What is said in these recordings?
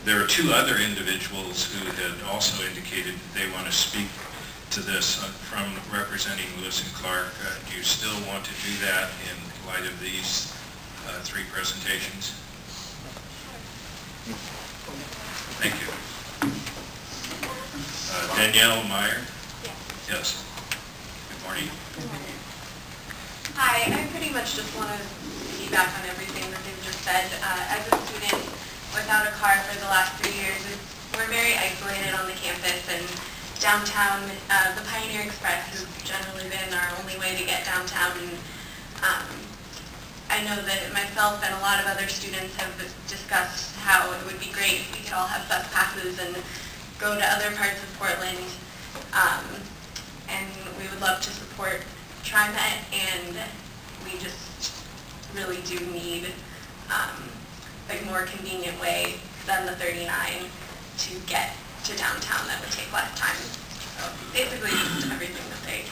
There are two other individuals who had also indicated that they want to speak to this from representing Lewis and Clark. Do you still want to do that in light of these three presentations? Thank you. Danielle Meyer? Yes. Good morning. Hi, I pretty much just want to piggyback on everything that they've just said. As a student without a car for the last 3 years, we're very isolated on the campus, and downtown, the Pioneer Express has generally been our only way to get downtown. And I know that myself and a lot of other students have discussed how it would be great if we could all have bus passes and go to other parts of Portland. And we would love to support TriMet, and we just really do need a more convenient way than the 39 to get to downtown that would take less time. So basically just everything that they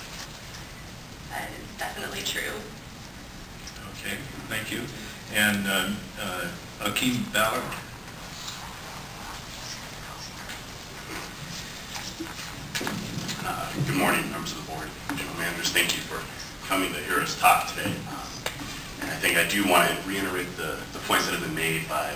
said is definitely true. Okay, thank you. And Akeem Ballard? Good morning, members of the board, general managers. Thank you for coming to hear us talk today. And I think I do want to reiterate the points that have been made by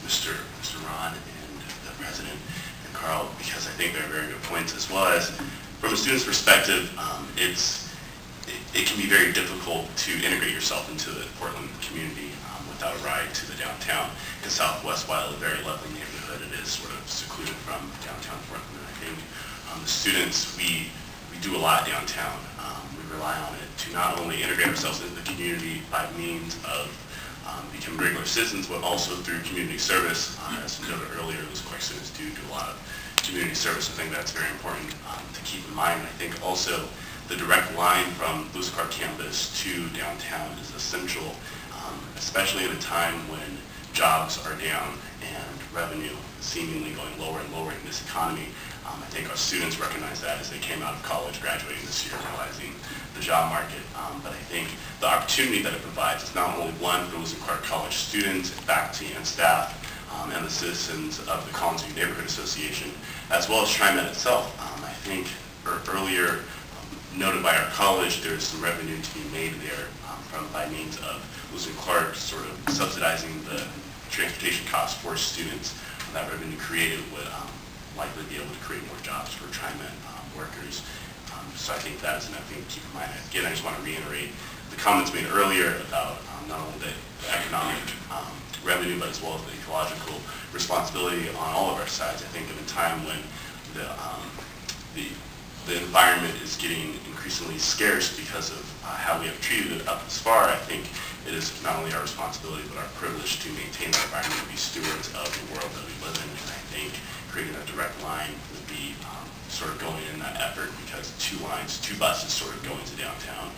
Mr. Ron and the president and Carl, because I think they're very good points, as well as from a student's perspective, it can be very difficult to integrate yourself into the Portland community without a ride to the downtown. In Southwest, while a very lovely neighborhood, it is sort of secluded from downtown Portland. And I think the students, we do a lot downtown. We rely on it to not only integrate ourselves into the community by means of becoming regular citizens, but also through community service. As noted earlier, those Clark students do a lot of community service. I think that's very important to keep in mind. I think also the direct line from Lewis Clark campus to downtown is essential, especially at a time when jobs are down and revenue is seemingly going lower and lower in this economy. I think our students recognize that as they came out of college, graduating this year, realizing the job market. But I think the opportunity that it provides is not only one for Lewis and Clark College students, faculty, and staff, and the citizens of the Collins View Neighborhood Association, as well as TriMet itself. I think earlier noted by our college, there's some revenue to be made there by means of Lewis and Clark sort of subsidizing the transportation costs for students. That revenue created would likely be able to create more jobs for TriMet workers. So I think that is another thing to keep in mind. Again, I just want to reiterate the comments made earlier about not only the economic revenue, but as well as the ecological responsibility on all of our sides. I think in a time when the environment is getting increasingly scarce because of how we have treated it up this far, I think it is not only our responsibility but our privilege to maintain that environment and be stewards of the world that we live in. And I think creating a direct line would be sort of going in that effort, because two buses sort of going to downtown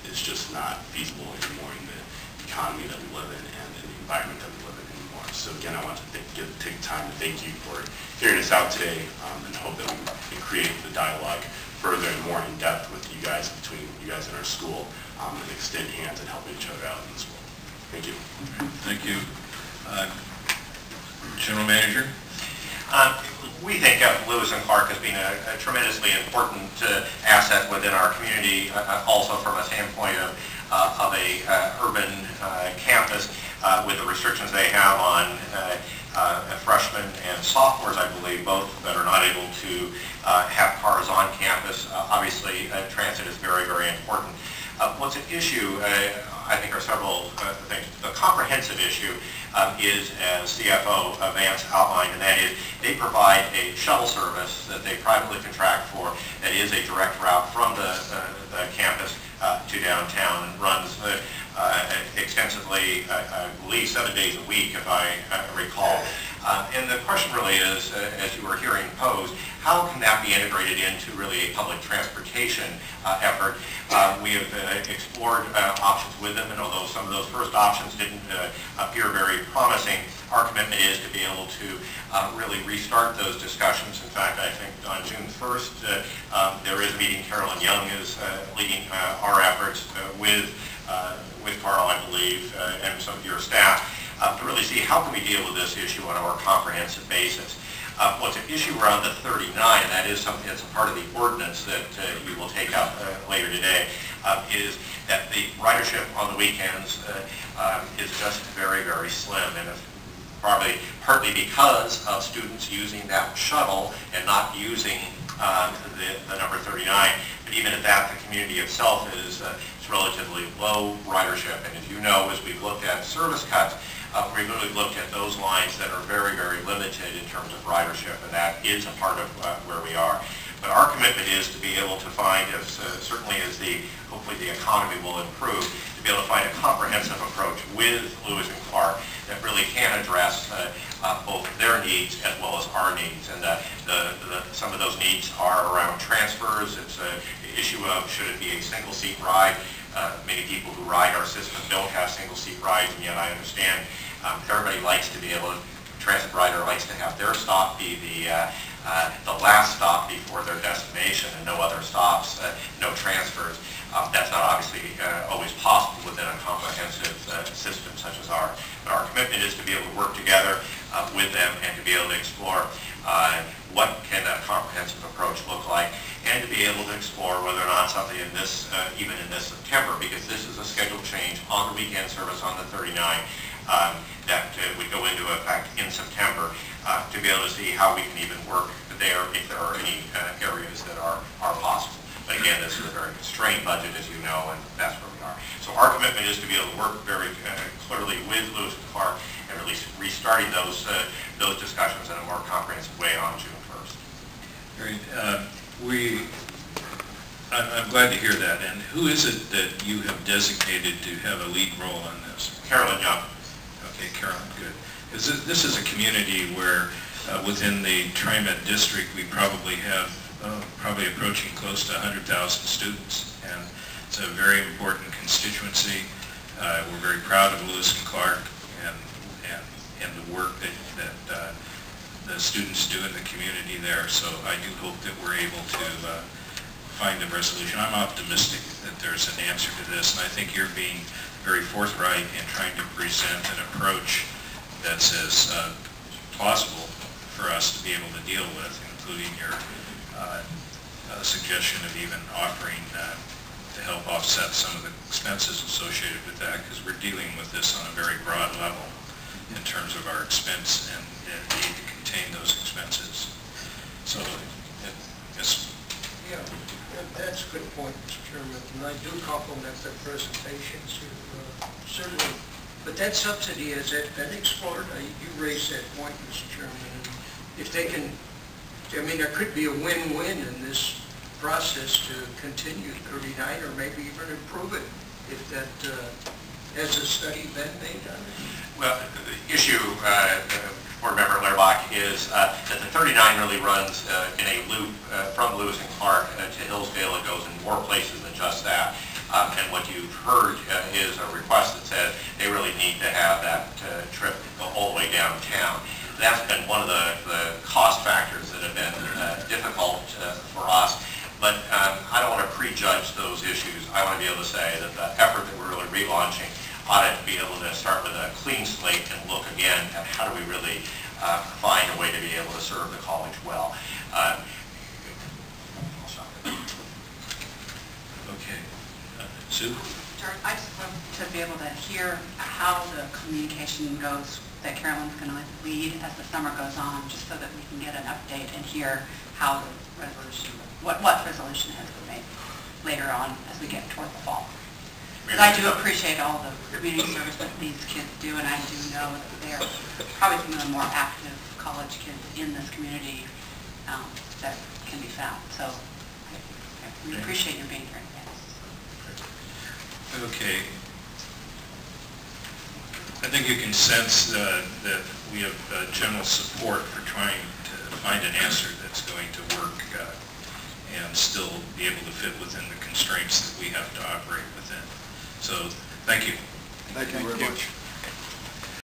is just not feasible anymore in the economy that we live in and in the environment that we live in anymore. So again, I want to take time to thank you for hearing us out today, and hope that we can create the dialogue further and more in depth with you guys, between you guys and our school, and extend hands and helping each other out in this world. Thank you. Thank you. General Manager? We think of Lewis and Clark as being a tremendously important asset within our community, also from a standpoint of a urban campus with the restrictions they have on freshmen and sophomores, I believe, both that are not able to have cars on campus. Obviously, transit is very, very important. What's an issue, I think, are several things. The comprehensive issue is, as CFO Vance outlined, and that is they provide a shuttle service that they privately contract for that is a direct route from the campus to downtown, and runs extensively, I believe 7 days a week, if I recall. And the question really is, as you were hearing posed, how can that be integrated into really a public transportation effort? We have explored options with them, and although some of those first options didn't appear very promising, our commitment is to be able to really restart those discussions. In fact, I think on June 1st, there is a meeting. Carolyn Young is leading our efforts with Carl, I believe, and some of your staff to really see how can we deal with this issue on a more comprehensive basis. What's an issue around the 39, and that is something that's a part of the ordinance that you will take up later today, is that the ridership on the weekends is just very, very slim, and it's probably partly because of students using that shuttle and not using the number 39. But even at that, the community itself is relatively low ridership, and as you know, as we've looked at service cuts, we've really looked at those lines that are very, very limited in terms of ridership, and that is a part of where we are. But our commitment is to be able to find, certainly as hopefully the economy will improve, to be able to find a comprehensive approach with Lewis and Clark that really can address both their needs as well as our needs. And some of those needs are around transfers. It's an issue of should it be a single seat ride. Many people who ride our system don't have single seat rides, and yet I understand everybody likes to be able to, transit rider likes to have their stop be the last stop before their destination and no other stops, no transfers. That's not obviously always possible within a comprehensive system such as ours. But our commitment is to be able to work together with them and to be able to explore what can that comprehensive approach look like, and to be able to explore whether or not something in this, even in this September, because this is a scheduled change on the weekend service on the 39 that would go into effect in September, to be able to see how we can even work there if there are any areas that are possible. But again, this is a very constrained budget, as you know, and that's where we are. So our commitment is to be able to work very clearly with Lewis and Clark, and at least restarting those discussions in a more comprehensive way on June 1st. Great. I'm glad to hear that. And who is it that you have designated to have a lead role in this? Carolyn Young. Okay, Carolyn, good. This is a community where within the TriMet district we probably have probably approaching close to 100,000 students, and it's a very important constituency. We're very proud of Lewis and Clark and the work that the students do in the community there. So I do hope that we're able to find a resolution. I'm optimistic that there's an answer to this, and I think you're being very forthright in trying to present an approach that's as plausible for us to be able to deal with, including your suggestion of even offering to help offset some of the expenses associated with that, because we're dealing with this on a very broad level in terms of our expense and need to contain those expenses. So, yes. Yeah, that's a good point, Mr. Chairman, and I do compliment the presentations. Certainly, but that subsidy, has that been explored? You raised that point, Mr. Chairman. And if they can, I mean, there could be a win-win in this process to continue 39 or maybe even improve it if that, has a study been made on it? Well, the issue, Board Member Lerbach, is that the 39 really runs in a loop from Lewis and Clark to Hillsdale. It goes in more places than just that. And what you've heard is a request that says they really need to have that trip go all the way downtown. That's been one of the cost factors that have been difficult for us. But I don't want to prejudge those issues. I want to be able to say that the effort that we're really relaunching ought to be able to start with a clean slate and look again at how do we really find a way to be able to serve the college well. Okay. Sue? Sure. I just want to be able to hear how the communication goes that Carolyn's going to lead as the summer goes on, just so that we can get an update and hear how the resolution, what resolution has been made later on as we get toward the fall. Because I do appreciate all the community service that these kids do, and I do know that they're probably some of the more active college kids in this community that can be found. So we appreciate your being here. Okay. I think you can sense that we have general support for trying to find an answer that's going to work and still be able to fit within the constraints that we have to operate within. So, thank you. Thank you very much.